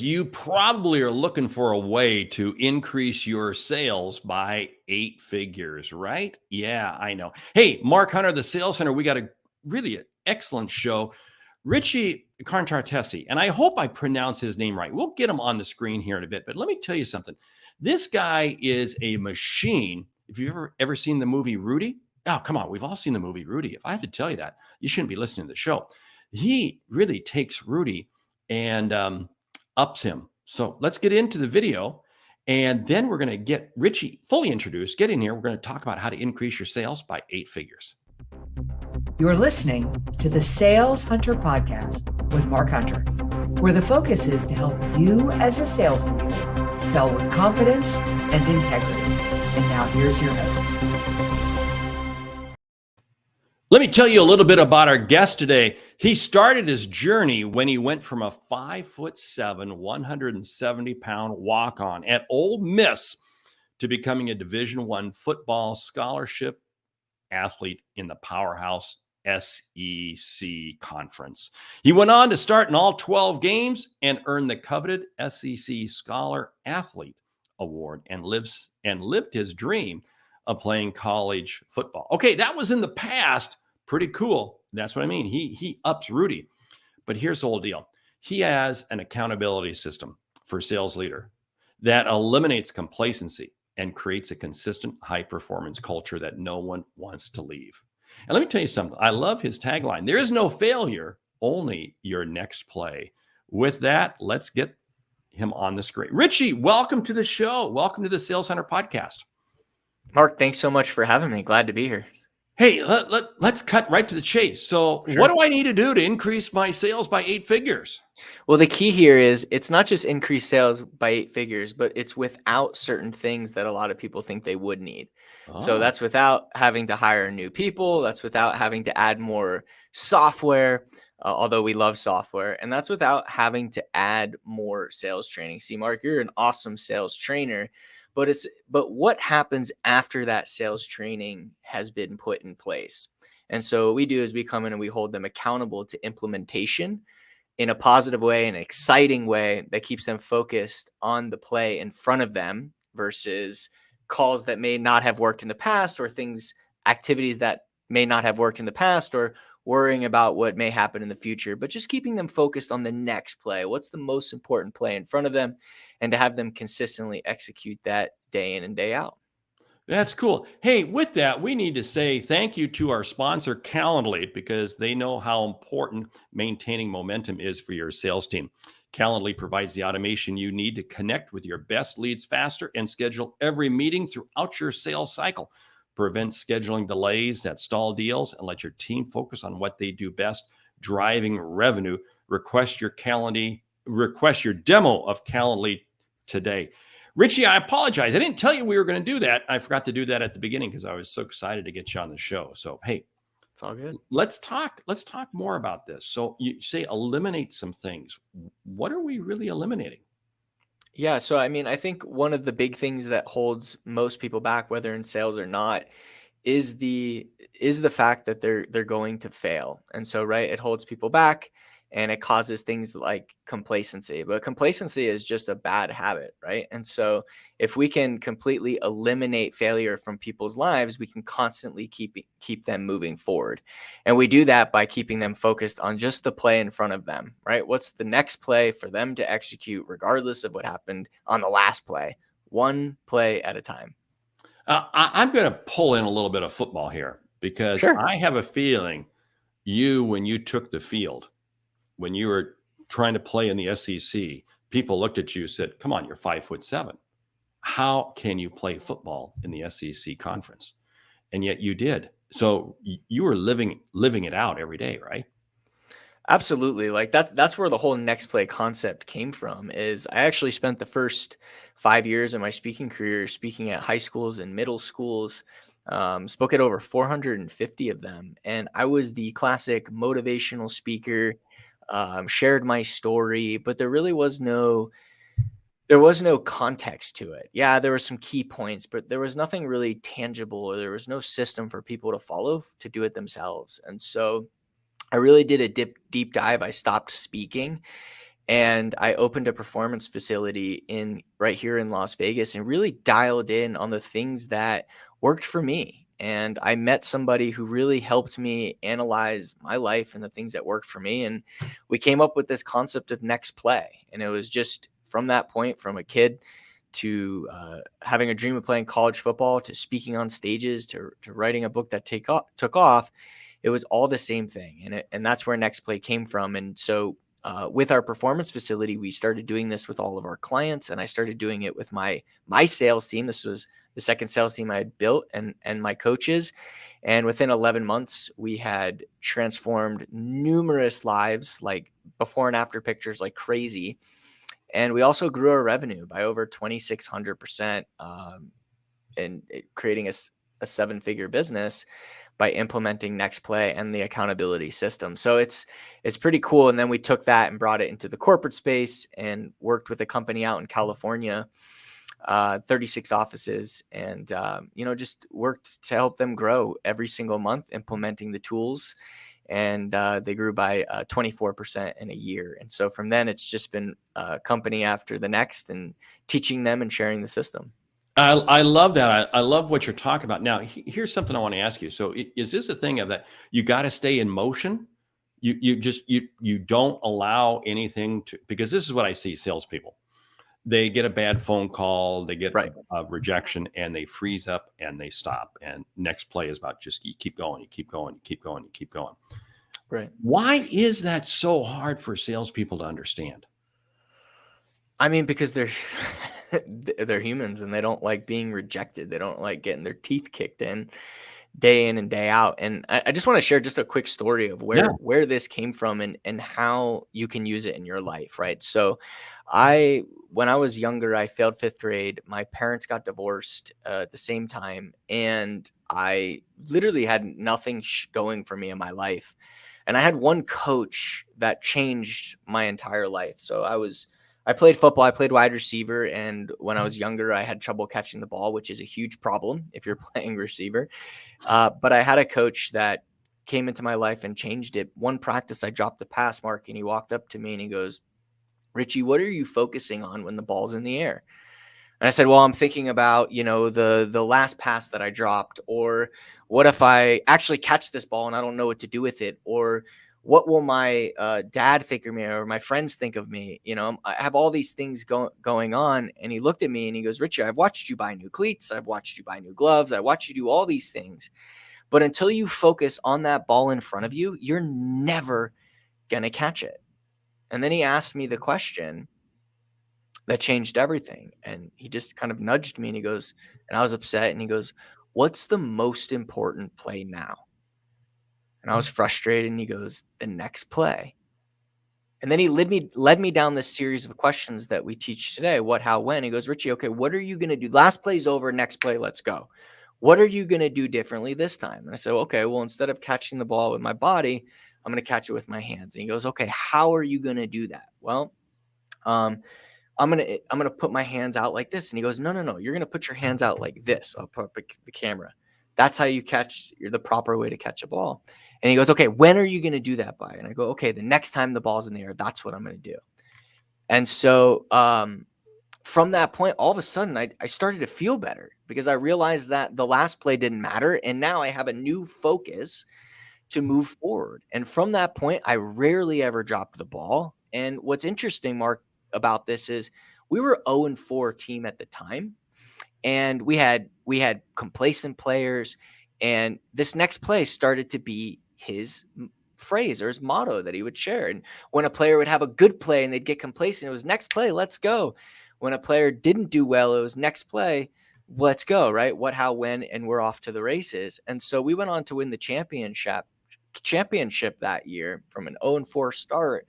think you probably are looking for a way to increase your sales by 8 figures, right? Yeah, I know. Hey, Mark Hunter, the Sales Center, we got a really excellent show. Richie Contartesi, and I hope I pronounce his name right. We'll get him on the screen here in a bit, but let me tell you something. This guy is a machine. If you've ever seen the movie Rudy, oh, come on, we've all seen the movie Rudy. If I have to tell you that, you shouldn't be listening to the show. He really takes Rudy and ups him. So let's get into the video. And then we're going to get Richie fully introduced. Get in here. We're going to talk about how to increase your sales by 8 figures. You're listening to the Sales Hunter Podcast with Mark Hunter, where the focus is to help you as a sales leader sell with confidence and integrity. And now here's your host. Let me tell you a little bit about our guest today. He started his journey when he went from a 5'7", 170-pound walk-on at Ole Miss to becoming a Division I football scholarship athlete in the powerhouse SEC conference. He went on to start in all 12 games and earn the coveted SEC Scholar Athlete Award and lived his dream of playing college football. Okay, that was in the past. Pretty cool. That's what I mean. He ups Rudy. But here's the whole deal. He has an accountability system for sales leader that eliminates complacency and creates a consistent high-performance culture that no one wants to leave. And let me tell you something. I love his tagline. There is no failure, only your next play. With that, let's get him on the screen. Richie, welcome to the show. Welcome to the Sales Hunter Podcast. Mark, thanks so much for having me. Glad to be here. Hey, let's cut right to the chase. So Sure. What do I need to do to increase my sales by 8 figures? Well, the key here is it's not just increased sales by 8 figures, but it's without certain things that a lot of people think they would need. So that's without having to hire new people. That's without having to add more software, although we love software. And that's without having to add more sales training. See, Mark, you're an awesome sales trainer. But what happens after that sales training has been put in place? And so what we do is we come in and we hold them accountable to implementation in a positive way, an exciting way that keeps them focused on the play in front of them versus calls that may not have worked in the past or activities that may not have worked in the past or worrying about what may happen in the future, but just keeping them focused on the next play. What's the most important play in front of them, and to have them consistently execute that day in and day out. That's cool. Hey, with that, we need to say thank you to our sponsor, Calendly, because they know how important maintaining momentum is for your sales team. Calendly provides the automation you need to connect with your best leads faster and schedule every meeting throughout your sales cycle. Prevent scheduling delays that stall deals and let your team focus on what they do best, driving revenue. Request your demo of Calendly today. Richie, I apologize. I didn't tell you we were going to do that. I forgot to do that at the beginning because I was so excited to get you on the show. So, hey, it's all good. Let's talk more about this. So you say eliminate some things. What are we really eliminating? Yeah. So, I mean, I think one of the big things that holds most people back, whether in sales or not, is the fact that they're going to fail. And so, right, it holds people back and it causes things like complacency. But complacency is just a bad habit, right? And so if we can completely eliminate failure from people's lives, we can constantly keep them moving forward. And we do that by keeping them focused on just the play in front of them, right? What's the next play for them to execute regardless of what happened on the last play, one play at a time. I'm going to pull in a little bit of football here because Sure. I have a feeling when you took the field, when you were trying to play in the SEC, people looked at you and said, come on, you're 5'7". How can you play football in the SEC conference? And yet you did. So you were living it out every day, right? Absolutely. Like that's where the whole next play concept came from. Is I actually spent the first 5 years of my speaking career speaking at high schools and middle schools, spoke at over 450 of them. And I was the classic motivational speaker, shared my story, but there was no context to it. Yeah, there were some key points, but there was nothing really tangible, or there was no system for people to follow to do it themselves. And so I really did a deep dive. I stopped speaking And I opened a performance facility right here in Las Vegas and really dialed in on the things that worked for me. And I met somebody who really helped me analyze my life and the things that worked for me. And we came up with this concept of next play. And it was just from that point, from a kid to having a dream of playing college football, to speaking on stages, to writing a book that took off. It was all the same thing. And that's where next play came from. And so with our performance facility, we started doing this with all of our clients, and I started doing it with my sales team. This was the second sales team I had built, and my coaches. And within 11 months, we had transformed numerous lives, like before and after pictures, like crazy. And we also grew our revenue by over 2,600%, and creating a 7-figure business by implementing Next Play and the accountability system. So it's pretty cool. And then we took that and brought it into the corporate space and worked with a company out in California, 36 offices, and just worked to help them grow every single month, implementing the tools. And they grew by 24% in a year. And so from then, it's just been company after the next, and teaching them and sharing the system. I love that. I love what you're talking about. Now, here's something I want to ask you. So is this a thing of that you got to stay in motion? You don't allow anything to, because this is what I see salespeople. They get a bad phone call, they get a rejection, and they freeze up and they stop. And next play is about just you keep going, you keep going, you keep going, you keep going. Right. Why is that so hard for salespeople to understand? I mean, because they're humans, and they don't like being rejected. They don't like getting their teeth kicked in and day out. And I just want to share just a quick story of where this came from and how you can use it in your life. Right. So when I was younger, I failed 5th grade. My parents got divorced at the same time, and I literally had nothing going for me in my life. And I had one coach that changed my entire life. So I played football. I played wide receiver. And when I was younger, I had trouble catching the ball, which is a huge problem if you're playing receiver. But I had a coach that came into my life and changed it. One practice, I dropped the pass, Mark, and he walked up to me and he goes, "Richie, what are you focusing on when the ball's in the air?" And I said, "Well, I'm thinking about, the last pass that I dropped, or what if I actually catch this ball and I don't know what to do with it, or what will my dad think of me, or my friends think of me? I have all these things going on." And he looked at me and he goes, "Richie, I've watched you buy new cleats. I've watched you buy new gloves. I watched you do all these things. But until you focus on that ball in front of you, you're never going to catch it." And then he asked me the question that changed everything. And he just kind of nudged me and he goes, and I was upset, and he goes, "What's the most important play now?" And I was frustrated, and he goes, "The next play." And then he led me down this series of questions that we teach today. What, how, when. He goes, "Richie, okay, what are you going to do? Last play's over, next play, let's go. What are you going to do differently this time?" And I said, "Okay, well, instead of catching the ball with my body, I'm going to catch it with my hands." And he goes, "Okay, how are you going to do that?" "Well, I'm gonna put my hands out like this." And he goes, "No, no, no. You're gonna put your hands out like this." I'll put up the camera. "That's how you catch. You're the proper way to catch a ball." And he goes, "Okay, when are you gonna do that by?" And I go, "Okay, the next time the ball's in the air, that's what I'm gonna do." And so from that point, all of a sudden, I started to feel better, because I realized that the last play didn't matter, and now I have a new focus to move forward. And from that point, I rarely ever dropped the ball. And what's interesting, Mark, about this is we were 0-4 team at the time, and we had complacent players, and this next play started to be his phrase or his motto that he would share. And when a player would have a good play and they'd get complacent, it was "Next play, let's go." When a player didn't do well, it was "Next play, let's go," right? What, how, when, and we're off to the races. And so we went on to win the championship that year from an 0-4 start,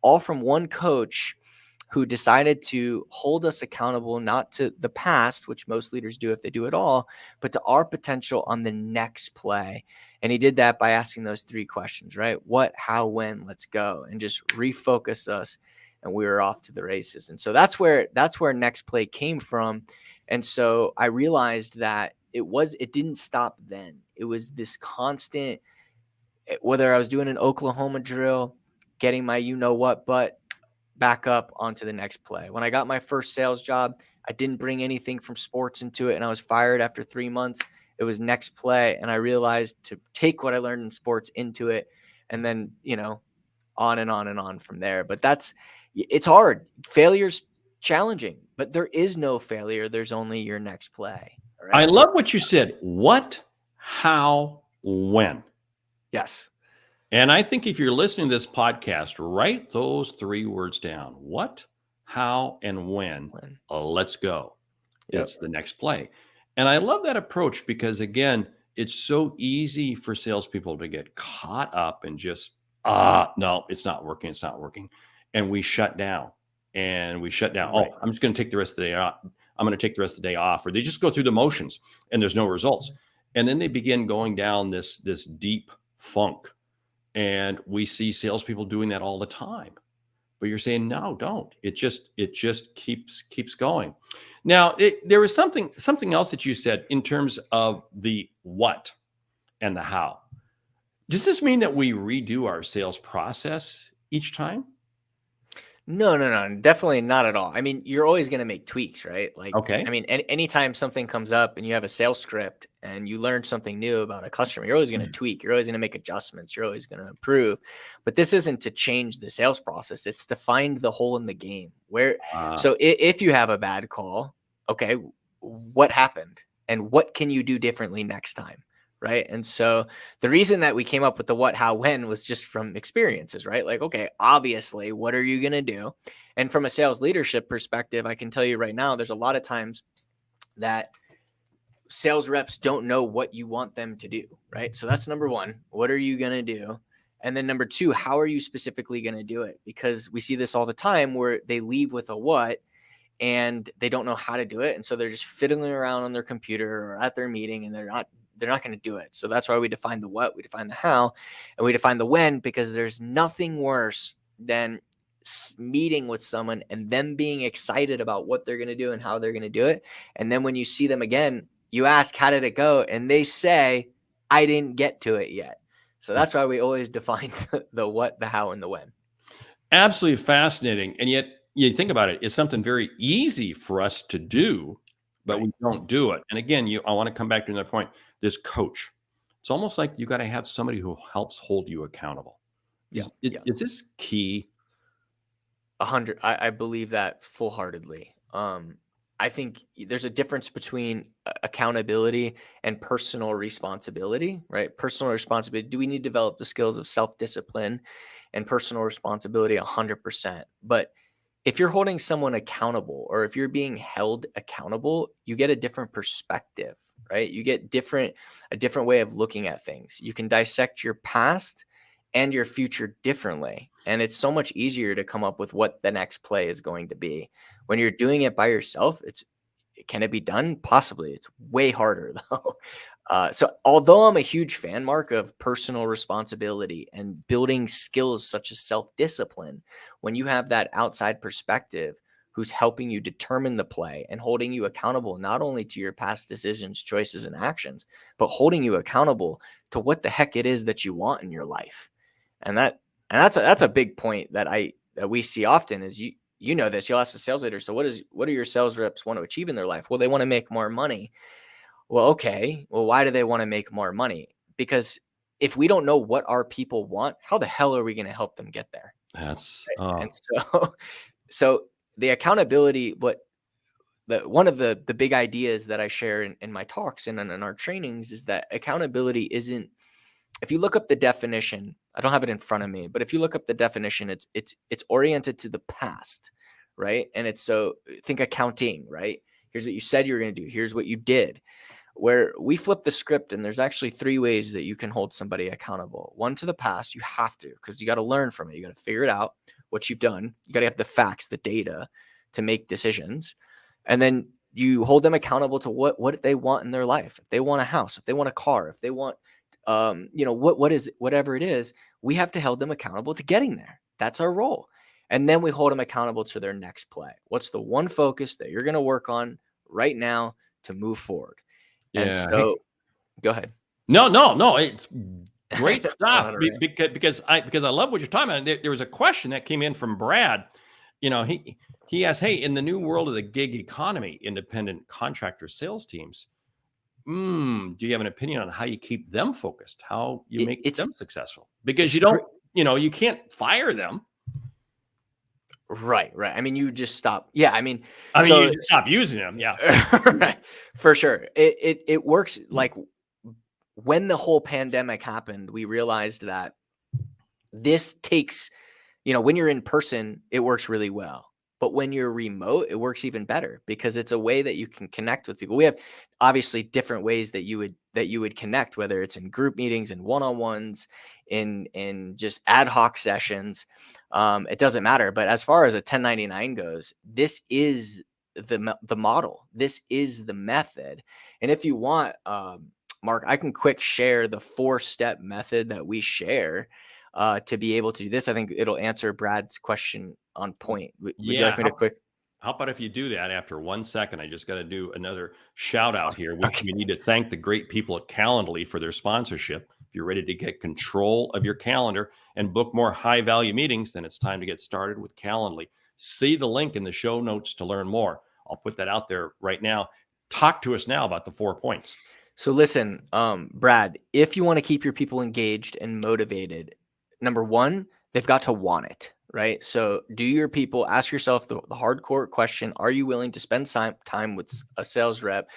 all from one coach who decided to hold us accountable, not to the past, which most leaders do if they do it all, but to our potential on the next play. And he did that by asking those 3 questions, right? What, how, when, let's go, and just refocus us. And we were off to the races. And so that's where next play came from. And so I realized that it didn't stop then. It was this constant, whether I was doing an Oklahoma drill, getting my but back up onto the next play. When I got my first sales job, I didn't bring anything from sports into it, and I was fired after 3 months. It was next play, and I realized to take what I learned in sports into it, and then, on and on and on from there. But it's hard. Failure's challenging, but there is no failure. There's only your next play. All I right? love what you said. What, how, when. Yes. And I think if you're listening to this podcast, write those 3 words down. What, how, and when. Let's go. Yep. It's the next play. And I love that approach because, again, it's so easy for salespeople to get caught up and just, no, it's not working. It's not working. And we shut down. Right. Oh, I'm just going to take the rest of the day off. I'm going to take the rest of the day off. Or they just go through the motions and there's no results. And then they begin going down this deep funk. And we see salespeople doing that all the time. But you're saying, no, don't. It just keeps going. Now, there was something else that you said in terms of the what and the how. Does this mean that we redo our sales process each time? No, definitely not at all. I mean, you're always going to make tweaks, right? Like, Okay. I mean, anytime something comes up and you have a sales script and you learn something new about a customer, you're always going to tweak. You're always going to make adjustments. You're always going to improve. But this isn't to change the sales process. It's to find the hole in the game. So if you have a bad call, okay, what happened and what can you do differently next time? Right. And so the reason that we came up with the what, how, when was just from experiences, right? Like, okay, obviously, what are you going to do? And from a sales leadership perspective, I can tell you right now, there's a lot of times that sales reps don't know what you want them to do, right? So that's number one. What are you going to do? And then number two, how are you specifically going to do it? Because we see this all the time where they leave with a what and they don't know how to do it. And so they're just fiddling around on their computer or at their meeting and they're not going to do it. So that's why we define the what, we define the how, and we define the when, because there's nothing worse than meeting with someone and them being excited about what they're going to do and how they're going to do it. And then when you see them again, you ask, how did it go? And they say, I didn't get to it yet. So that's why we always define the what, the how, and the when. Absolutely fascinating. And yet you think about it, it's something very easy for us to do, but we don't do it. And again, I want to come back to another point. This coach, it's almost like you got to have somebody who helps hold you accountable. Is this key? 100. I believe that full-heartedly. I think there's a difference between accountability and personal responsibility, right? Personal responsibility. Do we need to develop the skills of self-discipline and personal responsibility? 100%. But if you're holding someone accountable or if you're being held accountable, you get a different perspective, right? You get a different way of looking at things. You can dissect your past and your future differently. And it's so much easier to come up with what the next play is going to be. When you're doing it by yourself, can it be done? Possibly. It's way harder though. So although I'm a huge fan, Mark, of personal responsibility and building skills such as self-discipline, when you have that outside perspective who's helping you determine the play and holding you accountable, not only to your past decisions, choices, and actions, but holding you accountable to what the heck it is that you want in your life. And that's a big point that we see often is you know this. You'll ask the sales leader, so what do your sales reps want to achieve in their life? Well, they want to make more money. Well, okay. Well, why do they want to make more money? Because if we don't know what our people want, how the hell are we going to help them get there? That's And so the accountability, one of the big ideas that I share in my talks and in our trainings is that accountability isn't, if you look up the definition, I don't have it in front of me, but if you look up the definition, it's oriented to the past, right? And it's, so think accounting, right? Here's what you said you were going to do. Here's what you did. Where we flip the script, and there's actually 3 ways that you can hold somebody accountable. One, to the past, you have to, because you got to learn from it. You got to figure it out, what you've done. You got to have the facts, the data to make decisions. And then you hold them accountable to what they want in their life. If they want a house, if they want a car, if they want, whatever it is, we have to hold them accountable to getting there. That's our role. And then we hold them accountable to their next play. What's the one focus that you're going to work on right now to move forward? And so, go ahead. No, it's great stuff because I love what you're talking about. There was a question that came in from Brad, he asks, hey, in the new world of the gig economy, independent contractor sales teams, do you have an opinion on how you keep them focused, how you make them successful? Because you can't fire them. Right. I mean, you just stop. Yeah. you just stop using them. Yeah. Right. For sure. It works. Like when the whole pandemic happened, we realized that this takes, when you're in person, it works really well. But when you're remote, it works even better because it's a way that you can connect with people. We have obviously different ways that you would connect, whether it's in group meetings and one-on-ones, in just ad hoc sessions. It doesn't matter. But as far as a 1099 goes, this is the model. This is the method. And if you want, Mark, I can quick share the 4-step method that we share to be able to do this. I think it'll answer Brad's question on point. Would you like me to quick? How about if you do that after 1 second? I just got to do another shout out here. We need to thank the great people at Calendly for their sponsorship. If you're ready to get control of your calendar and book more high value meetings, then it's time to get started with Calendly. See the link in the show notes to learn more. I'll put that out there right now. Talk to us now about the 4 points. So listen, Brad, if you want to keep your people engaged and motivated, number one, they've got to want it, right? So do your people, ask yourself the hardcore question, are you willing to spend time with a sales rep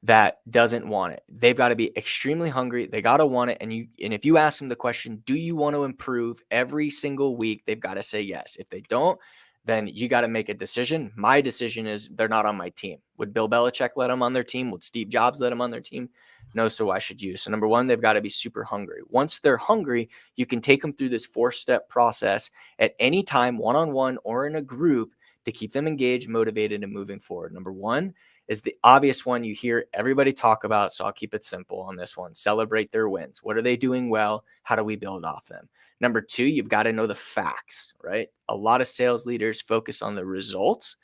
that doesn't want it? They've got to be extremely hungry. They got to want it. And if you ask them the question, do you want to improve every single week? They've got to say yes. If they don't, then you got to make a decision. My decision is they're not on my team. Would Bill Belichick let them on their team? Would Steve Jobs let them on their team? No, so why should you? So number one, they've got to be super hungry. Once they're hungry, you can take them through this 4-step process at any time, one-on-one or in a group, to keep them engaged, motivated, and moving forward. Number one is the obvious one you hear everybody talk about, so I'll keep it simple on this one. Celebrate their wins. What are they doing well? How do we build off them? Number two, you've got to know the facts, right? A lot of sales leaders focus on the results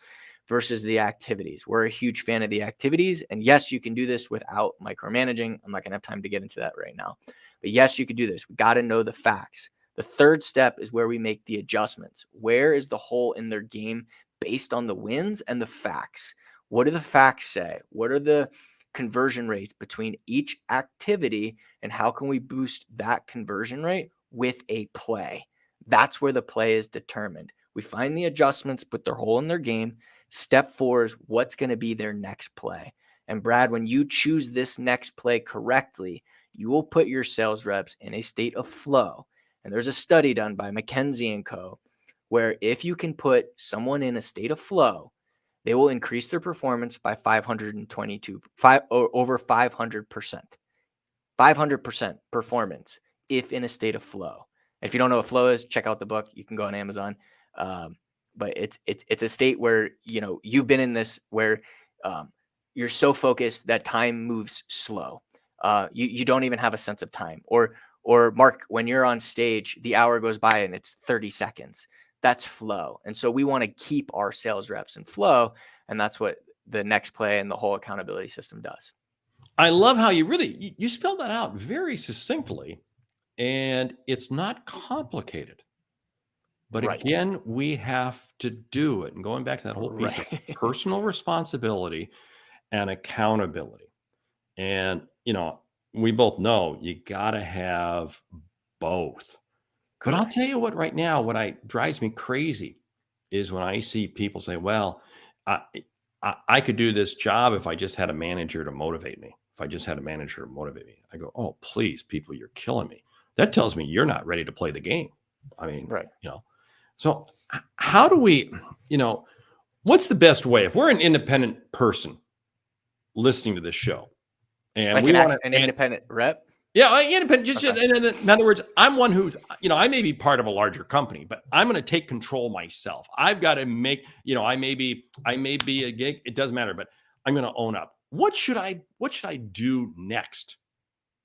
versus the activities. We're a huge fan of the activities. And yes, you can do this without micromanaging. I'm not going to have time to get into that right now. But yes, you can do this. We got to know the facts. The third step is where we make the adjustments. Where is the hole in their game based on the wins and the facts? What do the facts say? What are the conversion rates between each activity? And how can we boost that conversion rate with a play? That's where the play is determined. We find the adjustments, put their hole in their game. Step 4 is what's going to be their next play. And Brad, when you choose this next play correctly, you will put your sales reps in a state of flow. And there's a study done by McKinsey & Co. where if you can put someone in a state of flow, they will increase their performance by over 500%. 500% performance if in a state of flow. If you don't know what flow is, check out the book. You can go on Amazon. But it's a state where, you've been in this where you're so focused that time moves slow. You don't even have a sense of time. Or Mark, when you're on stage, the hour goes by and it's 30 seconds. That's flow. And so we want to keep our sales reps in flow. And that's what the next play and the whole accountability system does. I love how you spelled that out very succinctly, and it's not complicated. But again, we have to do it. And going back to that whole piece of personal responsibility and accountability. And, we both know you got to have both. But I'll tell you what, right now, what drives me crazy is when I see people say, well, I could do this job if I just had a manager to motivate me. If I just had a manager to motivate me. I go, oh, please, people, you're killing me. That tells me you're not ready to play the game. I mean, So how do we, what's the best way? If we're an independent person listening to this show and like we want an independent rep? Yeah, independent. Just in other words, I'm one who's, I may be part of a larger company, but I'm going to take control myself. I've got to make, I may be a gig. It doesn't matter, but I'm going to own up. What should I do next?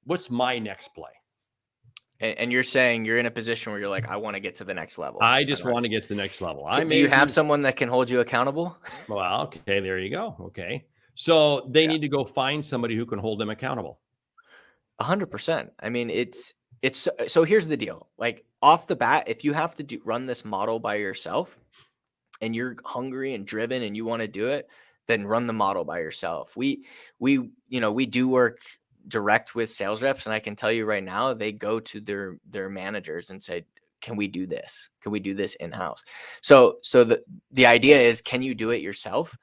What's my next play? And you're saying you're in a position where you're like, I want to get to the next level. I just want to get to the next level. Do you have someone that can hold you accountable? Well, okay, there you go. Okay. So they need to go find somebody who can hold them accountable. 100%. I mean, it's so here's the deal. Like off the bat, if you have to run this model by yourself, and you're hungry and driven and you want to do it, then run the model by yourself. We do work direct with sales reps, and I can tell you right now, they go to their managers and say, can we do this? Can we do this in-house? So the idea is, can you do it yourself?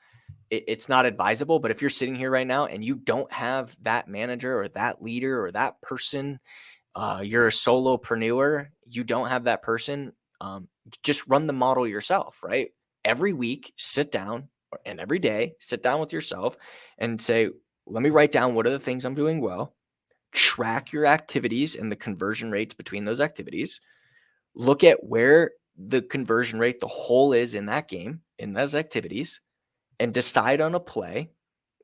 It's not advisable, but if you're sitting here right now and you don't have that manager or that leader or that person, you're a solopreneur, you don't have that person, just run the model yourself, right? Every week, sit down, and every day, sit down with yourself and say, let me write down what are the things I'm doing well, track your activities and the conversion rates between those activities, look at where the conversion rate, the hole is in that game, in those activities, and decide on a play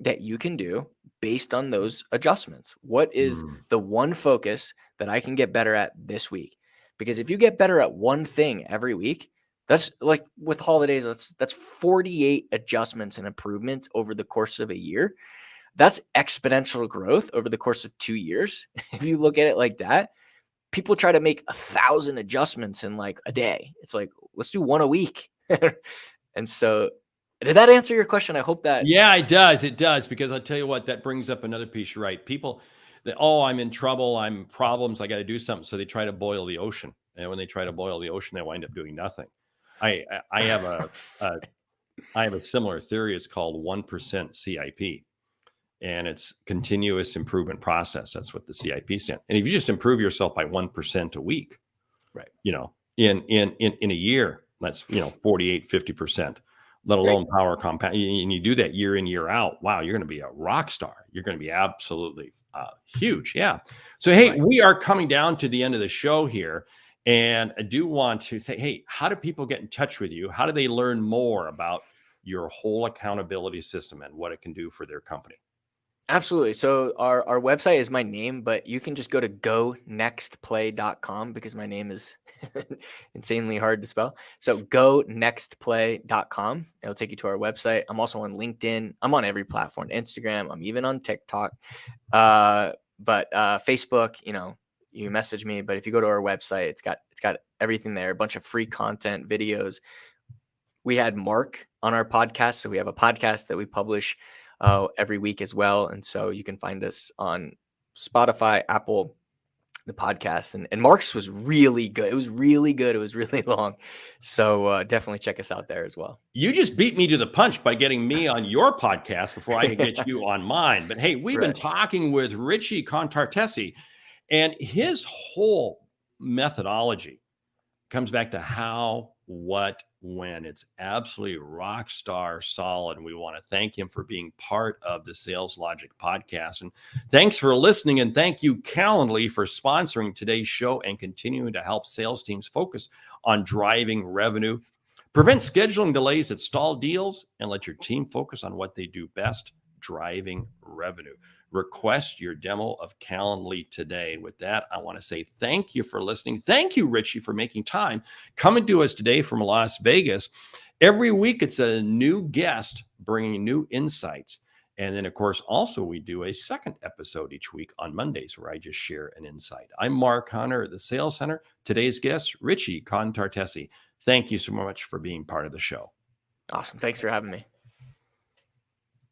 that you can do based on those adjustments. What is the one focus that I can get better at this week? Because if you get better at one thing every week, that's like with holidays, that's 48 adjustments and improvements over the course of a year. That's exponential growth over the course of 2 years. If you look at it like that, people try to make 1,000 adjustments in like a day. It's like, let's do one a week. And so, did that answer your question? I hope that. Yeah, it does. It does. Because I'll tell you what, that brings up another piece. You're right. People that, oh, I'm in trouble. I'm problems. I got to do something. So they try to boil the ocean. And when they try to boil the ocean, they wind up doing nothing. I have a similar theory. It's called 1% CIP. And it's continuous improvement process. That's what the CIP stands. And if you just improve yourself by 1% a week, right, in a year, that's 48, 50%, let alone power compound. And you do that year in, year out. Wow, you're going to be a rock star. You're going to be absolutely huge. Yeah. So hey, we are coming down to the end of the show here. And I do want to say, hey, how do people get in touch with you? How do they learn more about your whole accountability system and what it can do for their company? Absolutely. So our website is my name, but you can just go to gonextplay.com because my name is insanely hard to spell. So gonextplay.com. It'll take you to our website. I'm also on LinkedIn. I'm on every platform, Instagram. I'm even on TikTok. But Facebook, you message me, but if you go to our website, it's got everything there, a bunch of free content, videos. We had Mark on our podcast. So we have a podcast that we publish every week as well. And so you can find us on Spotify, Apple, the podcast. And Mark's was really good. It was really good. It was really long. So definitely check us out there as well. You just beat me to the punch by getting me on your podcast before I could get you on mine. But hey, we've been talking with Richie Contartesi, and his whole methodology comes back to how, what, when. It's absolutely rock star solid. And we want to thank him for being part of the Sales Logic podcast. And thanks for listening. And thank you, Calendly, for sponsoring today's show and continuing to help sales teams focus on driving revenue, prevent scheduling delays that stall deals, and let your team focus on what they do best, driving revenue. Request your demo of Calendly today. With that, I want to say thank you for listening. Thank you, Richie, for making time coming to us today from Las Vegas. Every week, it's a new guest bringing new insights. And then, of course, also we do a second episode each week on Mondays where I just share an insight. I'm Mark Hunter at the Sales Center. Today's guest, Richie Contartesi. Thank you so much for being part of the show. Awesome. Thanks for having me.